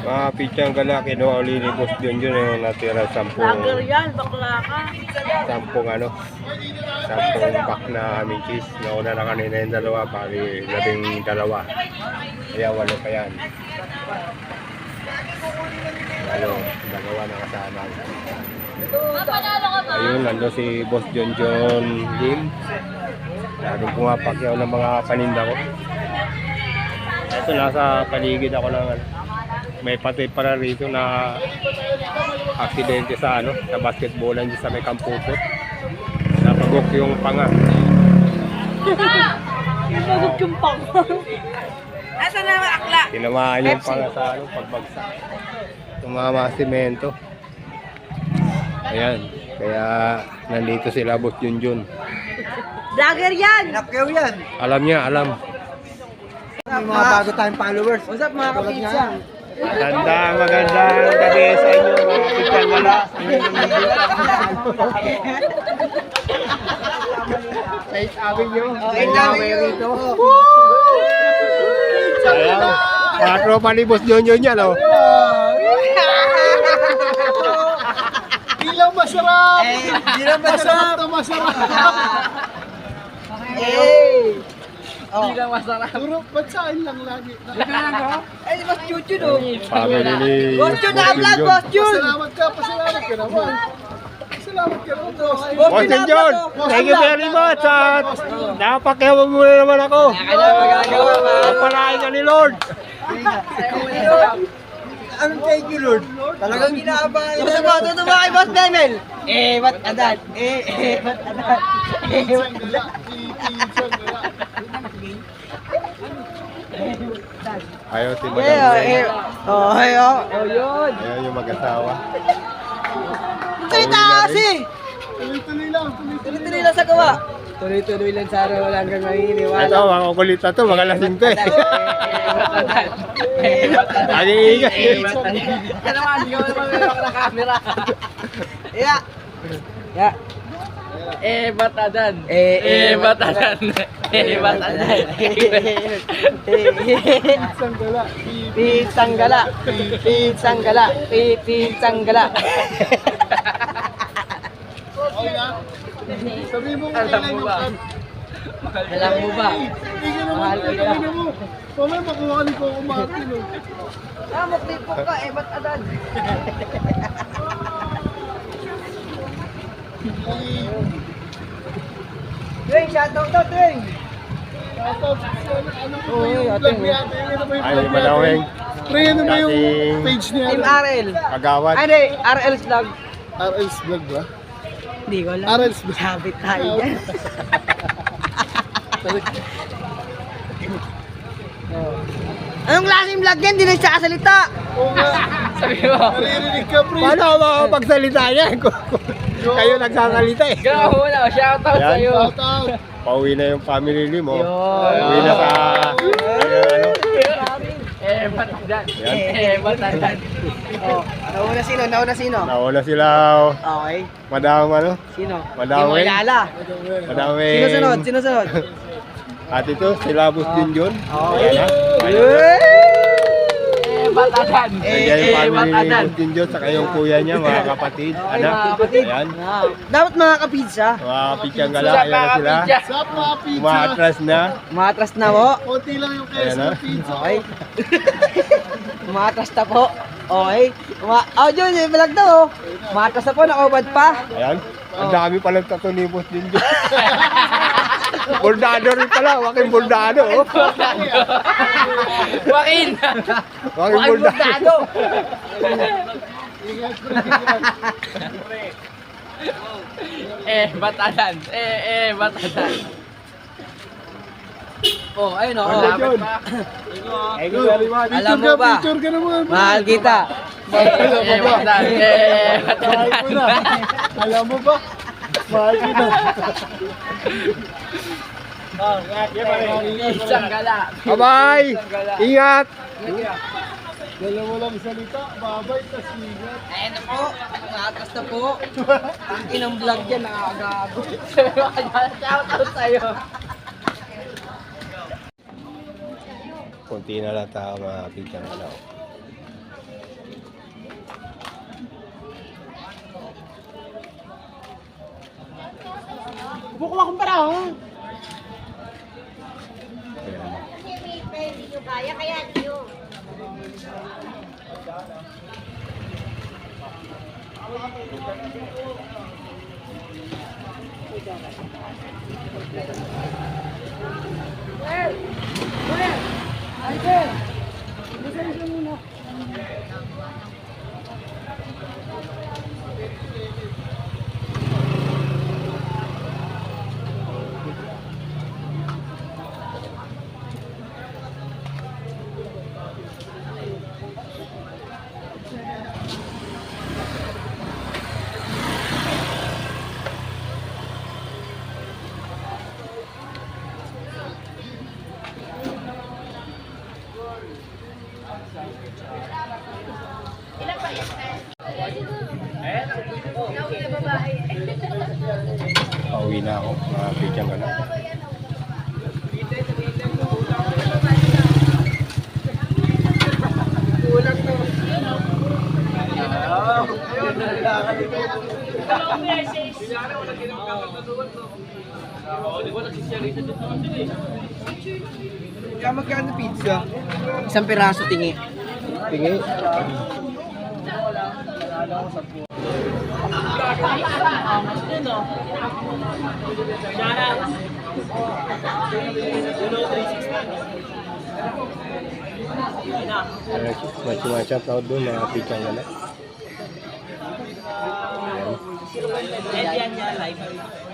Mga pichang gala, kinuha uli ni Boss John yung natira 10. Lager yan, bakla ka. 10 pack na minchis. Nauna na kanina yung dalawa, pari 12. Kaya 8 pa yan. Dalawa na kasama. Ayun, nando si Boss John Jim. Laging pumapakyaw ng mga paninda ko. Ito, nasa paligid ako ng may patay para rito na aksidente sa sa basketballan dyan sa may Kampupot. Napagok yung panga. Napagok yung panga. Asa na ang akla? Tinamaan yung panga sa pagbagsak. Tumama simento. Ayan, kaya nandito sila Boss Junjun. Lager yan! Napkaw yan. Alam niya, alam. May mga bago tayong followers. What's up mga kapitsa? Magandang gabi sa inyo mga pichang gala. Ay, sabi nyo. Ay, dami rito. Ayan, mga tropa ni Boss Junjun yan, oh. Ilang masarap! Ilang masarap! Masarap! Eh! Ilang masarap! Puro bansain lang lagi. Ay, mas chuchu do. Family ni Boss Jun na vlog, Boss Jun! Pasalamat ka naman. Pasalamat ka naman, boss. Boss Junjun, thank you very much. Napakyawan mo na naman ako. Pagpalain ka ni Lord. Anong thank you, Lord? Talagang ginaabahan. Tuto ba kay Boss Benel? Ba't adan? Ba't adan? Pinsang gala. Pinsang gala. Ayaw si Madam. Yun. Ayaw yung mag-asawa. Salita kasi! Tuloy-tuloy lang. Tuloy-tuloy lang sa gawa. Tuloy-tuloy lang sa araw. Wala hanggang mahihiniwala. Ito, mga kulit na ito, mga lasing to eh. Lagi ingay. Yan naman, hindi ka naman meron ng camera. Yeah. Yeah. Batadan. Batadan. Batadan. Pinsang gala. Pinsang gala. Pinsang gala. Pinsang gala. Okay na? Sabi mo kailan yung kan. Alam mo ba? Hindi ka naman kailan mo. Mamaya makuha ni Coco Martin. Maklip ko ka, ba't adan? Tuwing, shoutout to, Tuwing! Ay, Madaweng. Pre, ano ba yung page niya? Team RL. Kagawad. Ay, hindi, RL's vlog. RL's Vlog ba? Hindi ko alam. RL's Vlog. Sabi tayo yan. Anong klaseng vlog yan? Hindi na siya kasalita. Oo nga. Sabi mo. Naririnig ka, pre. Paano ako makapagsalita yan? Kayo nagsasalita eh. Ikaw muna, shoutout Yan. sa'yo. Shout out. Pauwi na yung family ni mo. Yun. Pauwi na sa... ano? Ba't adan? Yan. Ba't adan? Nauna sino? Nauna sino? Nauna sila, Okay. Madam ano? Sino? Madam Hindi mo Weng. kilala. Madam Weng. Sino sunod? Sino sunod? At ito, sila Boss Junjun. Okay. Ayan ha. Ba't adan? Ayan yung family ni Boss Junjun, saka yung kuya niya, mga kapatid. Anak. Ayan. Dapat mga kapizza. Mga pichang gala, ayan na sila. Sap mga pizza. Umaatras na. Umatras na po. Konti lang yung Ayan keso na. ng pizza. Okay. Umatras na po. Okay. Jun, yung vlog daw oh. Umatras na po, nakubad pa. Ayan. Ang dami palang tato ni Boss Junjun. Bordado rin pala, waking bordado. Oh. Joaquin! Waking bordado. Ingat, pre. Ingat. Batadan. Batadan. Oh, ayun oh. Ano yun? Thank you very much. Alam mo ba? Picture ka naman. Mahal kita. Batadan. Mahal ko na. Alam mo ba? Mahal kita. Isang gala. Bye-bye! Ingat! Dalawa lang salita. Babay, tas ingat. Ayun na po. Umatras na po. Ang inang vlog yan, nakakagago. Shoutout sa'yo. Kunti na lang tayo mga pichang gala. Kukuha akong parang. Ayan. Kasi may hindi nyo kaya, kaya nyo. Pauwi na ako, mga pityang ka na. Kaya magkano pizza? Isang piraso tingi. Tingi. May shout out doon, mga pityang ka na. Yan niya live.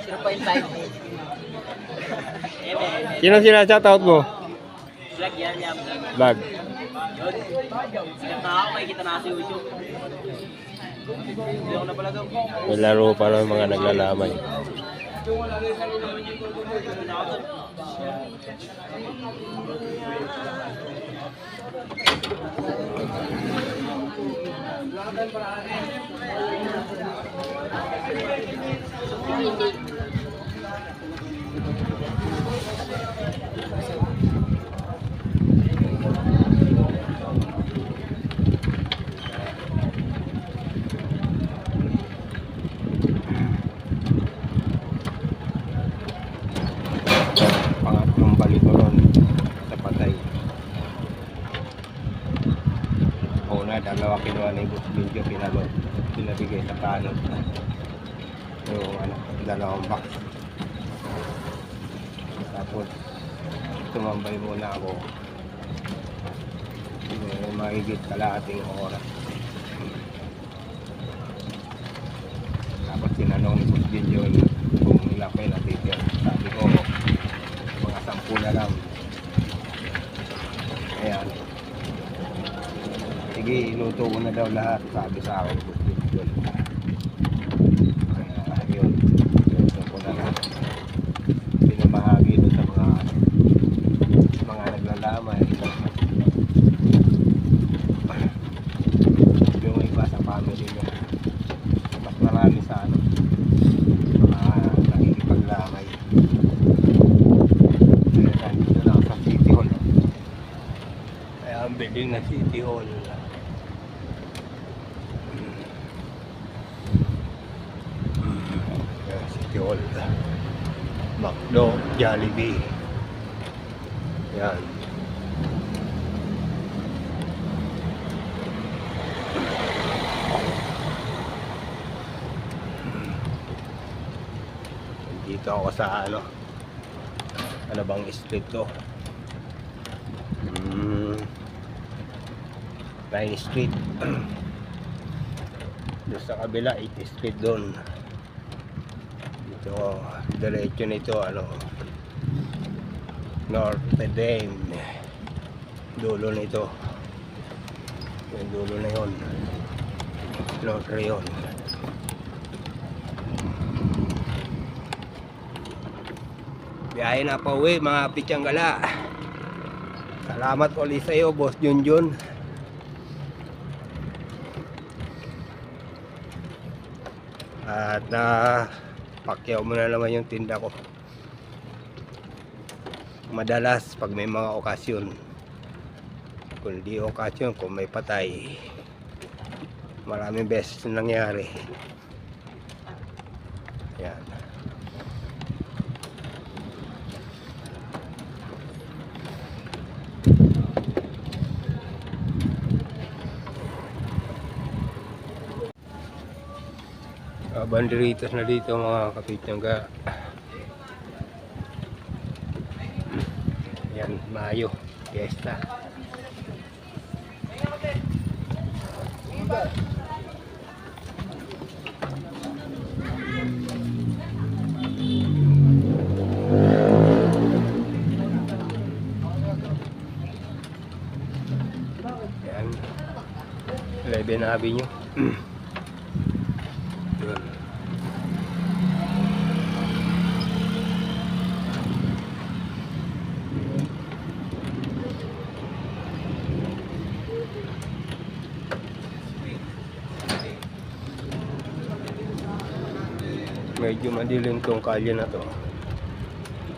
0.5. Sino sina-shout out mo? Vlog yan niya. Vlog. Sikat na ako, makikita na sa YouTube. Hindi ako napalagaw. May laro pa rin mga naglalamay. Pangatlong balik ko ron sa patay. Una, dalawa kinuha na yung video, pinabigay sa kanot. Yung dalawang box. Tapos, tumambay muna ako. Mahigit kalahating oras. Tapos tinanong ni Boss Junjun kung ilan pa yung natitira. Sabi ko, mga 10 na lang. Ayan. Sige, iluto ko na daw lahat. Sabi sa akin, Boss Junjun. Kaya yun, iluto ko na lahat. Pinamahagi doon sa mga naglalamay. Yung iba sa family niya. Mas marami sa mga nakikipaglamay. Kaya nandito na ako sa City Hall. Kaya ang building na City Hall. Kaya City Hall. McDo, Jollibee. Yan. Dito ako sa ano bang street to? 9 Street. Doon sa kabila 8 Street doon. Dito diretso nito Notre Dame. Dulo nito. Yung dulo na yon. Notre yun. Biyahe na pa uwi mga pityang gala. Salamat ulit sa iyo, Boss Junjun. At pakyaw mo na naman yung tinda ko. Madalas pag may mga okasyon. Kung di okasyon, kung may patay. Maraming beses na nangyari. Yan. Banderitas na dito mga kapitnyangga. Yan, Mayo, Fiesta. Yan, 11 Avenue. Yun. Medyo madilim tong kalye na to.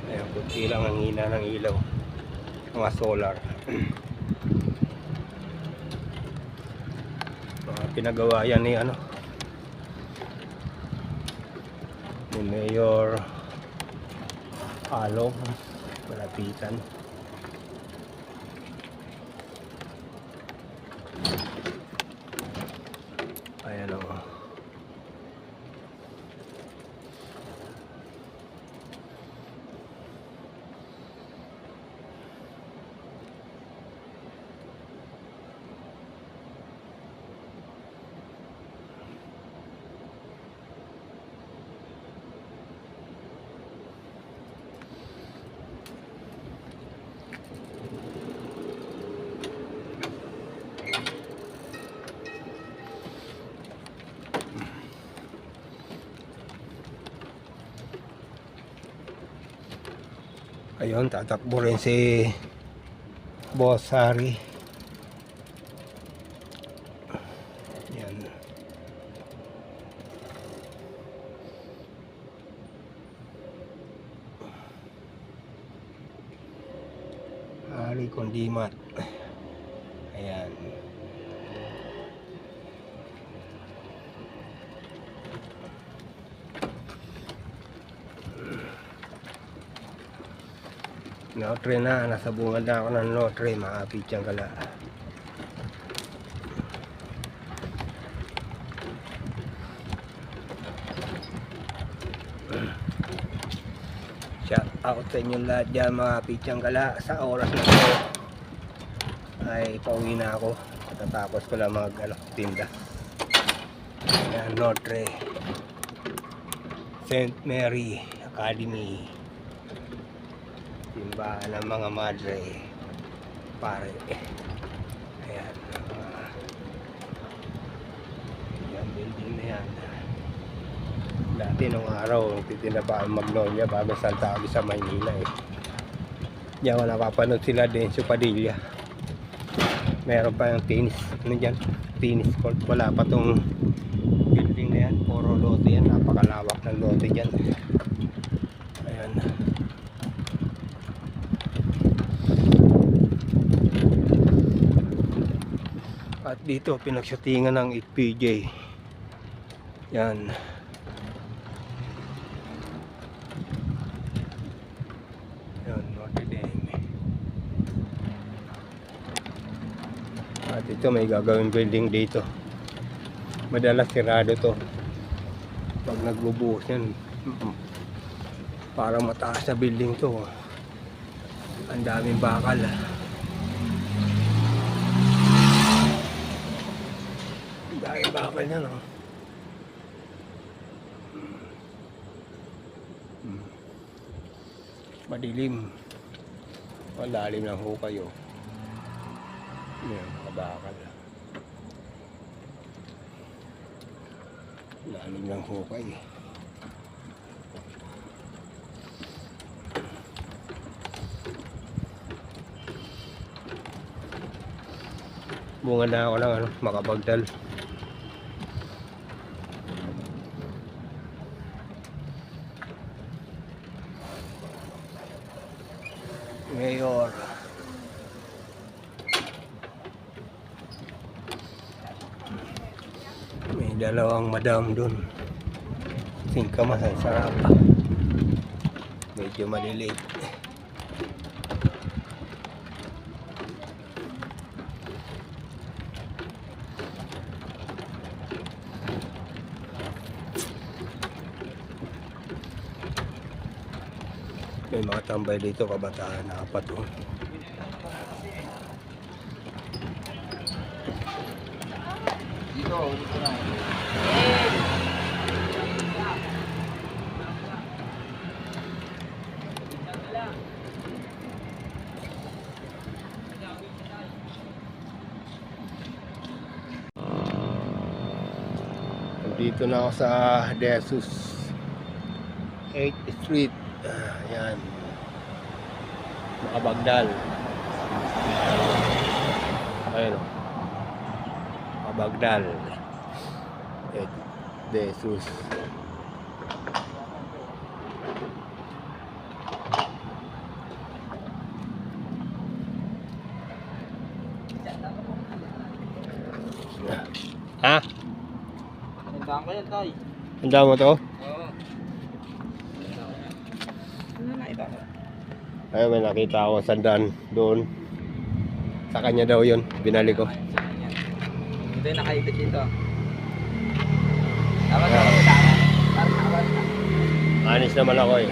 Ayan, kunti lang ang hina ng ilaw. Mga solar. Mga pinagawa yan ni ano, ni Mayor Along, malapitan. Ayan o. Ayun, tatakbo rin si Boss Harry. Yan. Harry Condimat. Ayan. Notre na, nasa bungad na ako ng Notre, mga Pityangala. Shout out sa inyo lahat dyan mga Pityangala. Sa oras na ito ay pauwi na ako. Tatapos ko lang tinda. Ayan, Notre St. Mary Academy, simbahan ng mga madre pare. Ayan, yan building na yan. Dati nung araw titinda pa ang Magnolia bago Santa Agustin sa Maynila eh. Diyan ko napapanood sila Dencio Padilla. Meron pa yung tennis, ano dyan, tennis court. Wala pa tong building na yan, puro lote yan, napakalawak ng lote dyan. Ayan. At dito pinagshootingan ng FPJ. Yan. Yan, Notre Dame. At ito may gagawin building dito. Madalas sirado to. Pag nagbubuhos yan, parang mataas na building to. Ang daming bakal. Dahil bakal niya, no? Madilim. Malalim lang ho kayo. Yan, mga bakal. Lalim lang ho kayo. Bunga na ako lang, ano, makapagdal. Mayor. May dalawang madam dun. Singkamas ang sarap. Medyo maliliit. May mga tambay dito, kabataan, apat oh. Dito na. Dito na ako sa Jesus 8th Street. Ayan. Makabagdal. Ayun. Makabagdal. 8th Jesus. Ha? Tandaan ko yan, Tay. Handa mo to? Oo. Ano na ito? Ayun, may nakita ako sandaan doon. Sa kanya daw yun. Binali ko. Ito yung nakaipit dito. Dapat na ako tama. Parang Anis naman ako eh.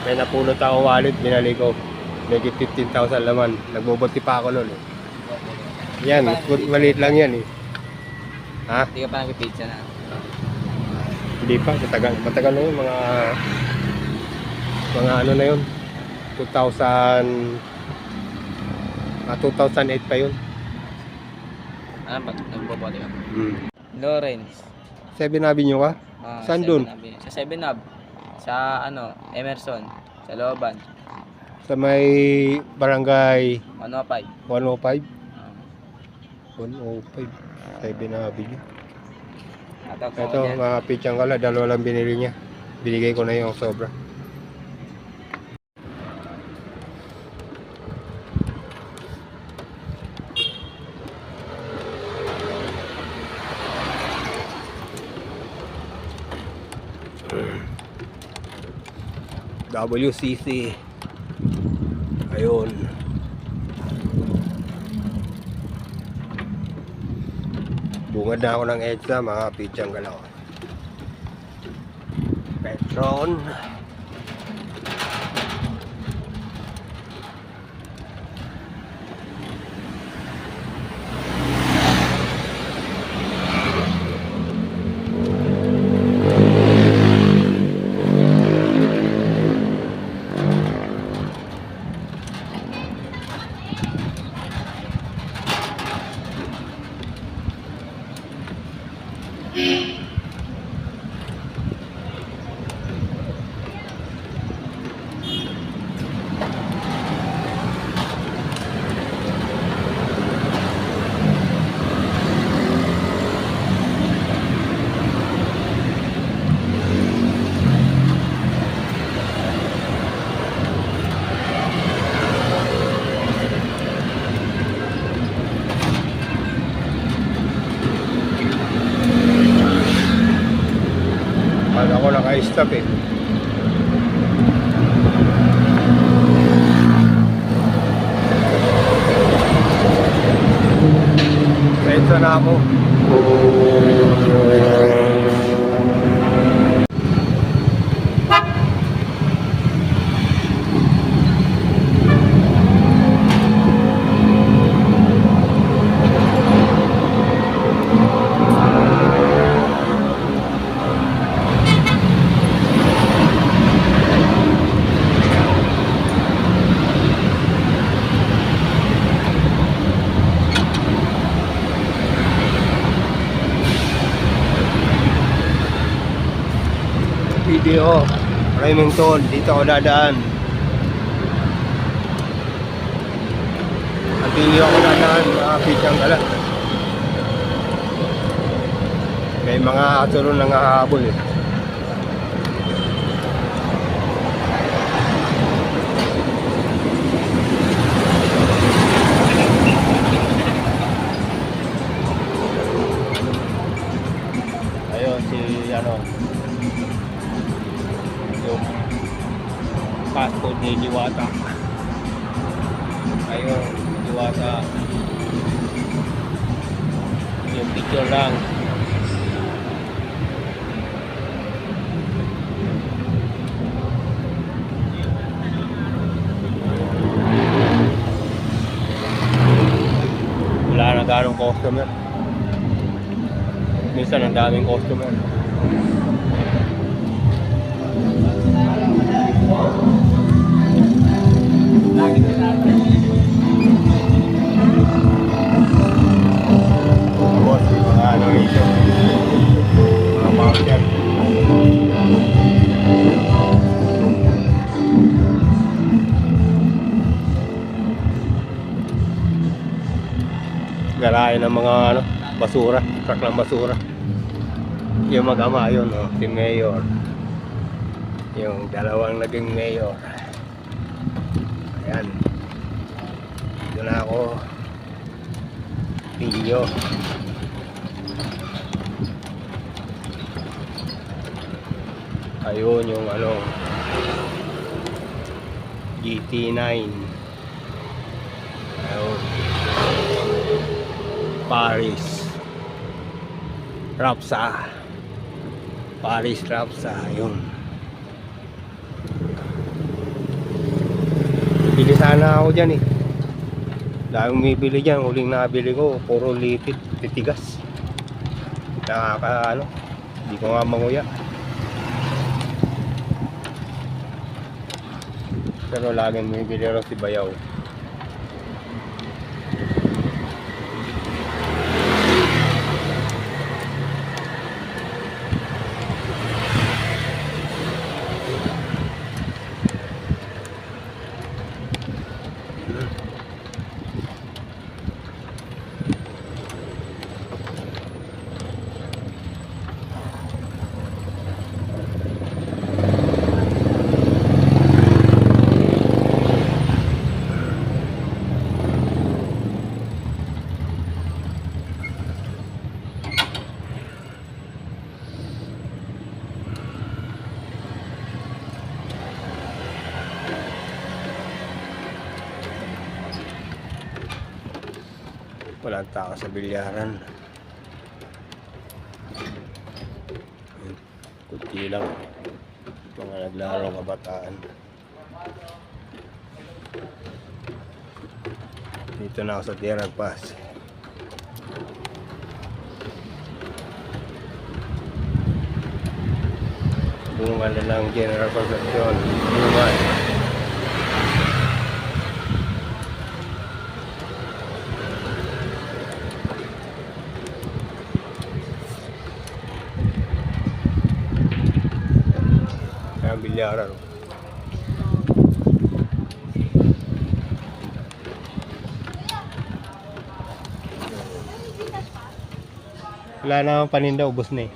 May napulot akong wallet, binali ko. Medyo 15,000 laman. Nagbuboti pa ako noon eh. Yan, maliit lang yan eh. Ha? Hindi ka pa nag-pizza na. Hindi pa, matagal na yun. Mga ano na yun. 2008 pa yun. Ano ba? Nagbobote ka? Lawrence. Lawrence. 7 Avenue ka? Saan dun? Sa 7-Up. Sa Emerson. Sa Looban. Sa may barangay 105. 105? 105. 7 Avenue. Ito, mga pichang kala, dalawa lang binili niya. Binigay ko na yung sobra. WCC. Ayun. Bungad na ako ng EDSA, mga pichang galaw. Petron. Ako naka-stop eh. Pensa na ako. Video, Remington, dito ako dadaan. At hindi ako dadaan, mga pichang kala. May mga aso ron nangahabol eh. Ayun, si ano, yung passport ni Diwata. Ayun, Diwata. Yung picture lang. ganong customer. Minsan ang daming customer. Tapos mga ano rito, mga mountain. Garahe ng mga ano, basura, truck ng basura. Yung mag-ama yun, oh, si Mayor. Yung dalawang naging Mayor. Ayan. Dito na ako. Video. Ayun yung ano, GT9. Ayun. Paris Rapsa. Paris Rapsa. Ayun. Bili sana ako dyan eh. Dahil umibili dyan, huling nabili ko, puro litid, titigas. Nakaka ano, hindi ko nga manguya. Pero laging umibili rin si Bayaw. Walang tao sa bilyaran. Kunti lang mga naglarong kabataan. Dito na ako sa Tierra Pass. Bunga na lang General Concepcion. Bunga. Ang bilyaran. Wala na akong paninda, ubos na eh.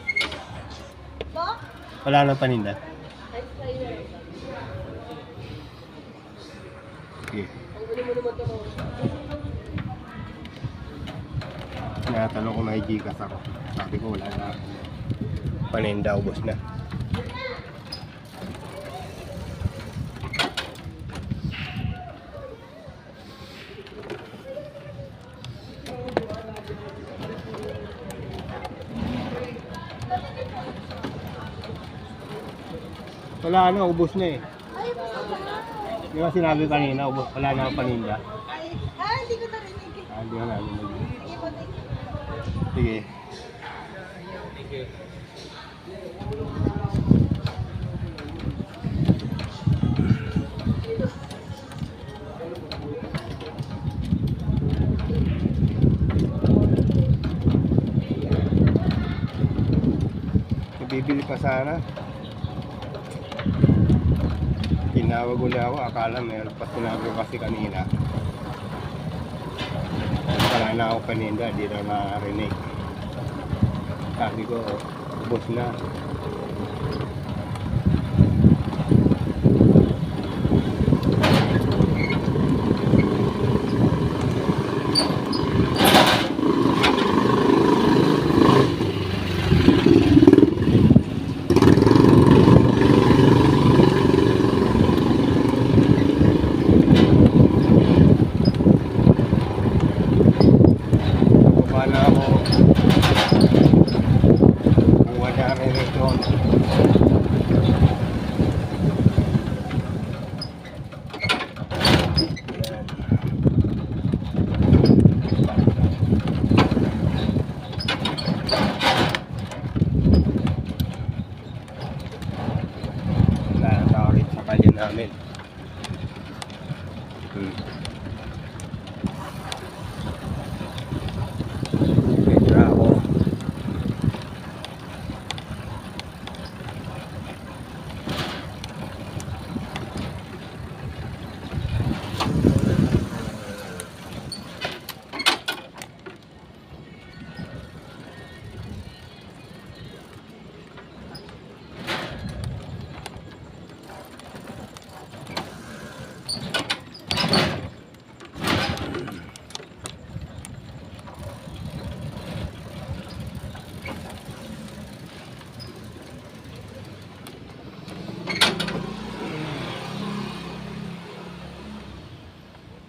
Wala na paninda. Okay. Tinatanong ko may Gcash ako. Sabi ko wala na paninda, ubos na. Wala na, ubos na eh. Di ba sinabi kanina, ubos, wala na ang paninda. Hindi ko narinig. Hindi ko narinig. Sige. Bibili pa sana. Tinawag ulit ako, akala meron pa, sinabi ko kasi kanina. Wala na ako paninda, di na nakarinig. Sabi ko, ubos na.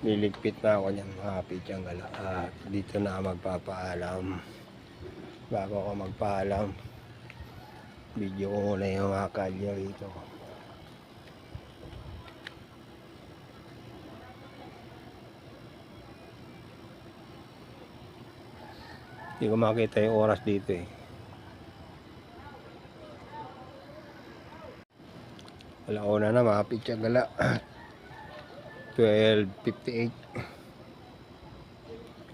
Niligpit na ako niyan mga pichangala. At dito na ako magpapaalam. Bago ako magpaalam, video ko muna yung mga kalye rito. Hindi ko makita yung oras dito eh. Alauna na mga pichangala. 12:58.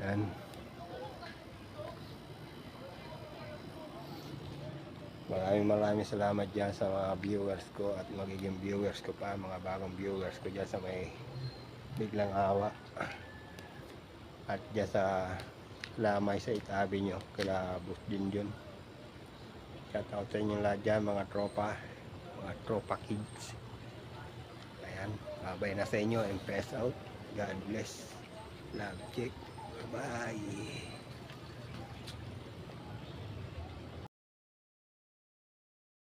Yan. Maraming salamat dyan sa mga viewers ko at magiging viewers ko pa, mga bagong viewers ko dyan sa may biglang awa. At dyan sa lamay sa itabi nyo, kila Boss Junjun. Shout out sa inyo lahat dyan, mga tropa kids. Ayan, babay na sa inyo and press out. God bless. Love check. Bye-bye.